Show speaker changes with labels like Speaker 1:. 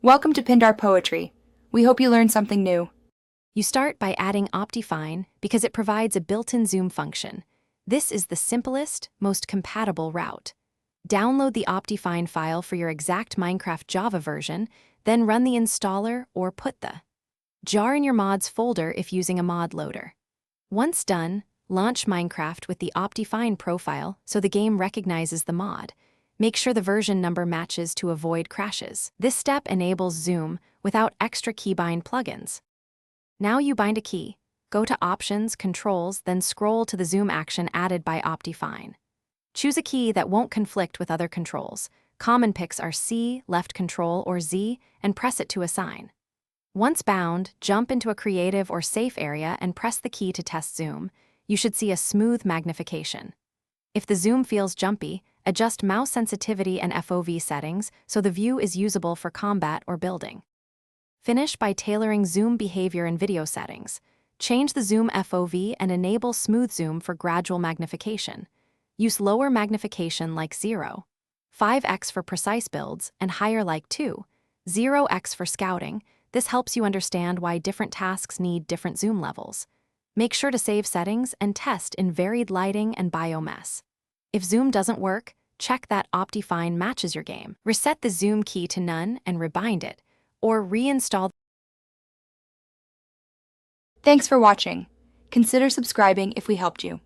Speaker 1: Welcome to Pindar Poetry. We hope you learned something new.
Speaker 2: You start by adding Optifine because it provides a built-in zoom function. This is the simplest, most compatible route. Download the Optifine file for your exact Minecraft Java version, then run the installer or put the jar in your mods folder if using a mod loader. Once done, launch Minecraft with the Optifine profile so the game recognizes the mod. Make sure the version number matches to avoid crashes. This step enables zoom without extra keybind plugins. Now you bind a key. Go to Options, Controls, then scroll to the zoom action added by Optifine. Choose a key that won't conflict with other controls. Common picks are C, left control, or Z, and press it to assign. Once bound, jump into a creative or safe area and press the key to test zoom. You should see a smooth magnification. If the zoom feels jumpy, adjust mouse sensitivity and FOV settings so the view is usable for combat or building. Finish by tailoring zoom behavior in video settings. Change the zoom FOV and enable smooth zoom for gradual magnification. Use lower magnification like 0, 5x for precise builds, and higher like 2, 0x for scouting. This helps you understand why different tasks need different zoom levels. Make sure to save settings and test in varied lighting and biomes. If zoom doesn't work, check that Optifine matches your game. Reset the zoom key to none and rebind it, or reinstall.
Speaker 1: Thanks for watching. Consider subscribing if we helped you.